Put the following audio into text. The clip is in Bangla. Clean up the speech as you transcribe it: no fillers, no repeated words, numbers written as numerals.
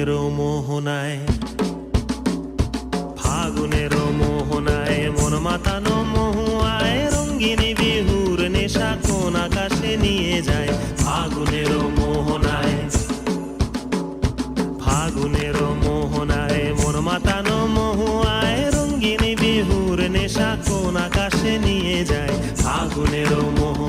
ফাগুনের মোহনায়, ফাগুনের মোহনায় মন মাতানো মহুয়ায় রঙ্গিনী বিহুর নেশা কোন আকাশে নিয়ে যায়। ফাগুনের মোহনায়, ফাগুনের মোহনায় মন মাতানো মহুয়ায় রঙ্গিনী বিহুর নেশা কোন আকাশে নিয়ে যায়। ফাগুনের মোহনায়।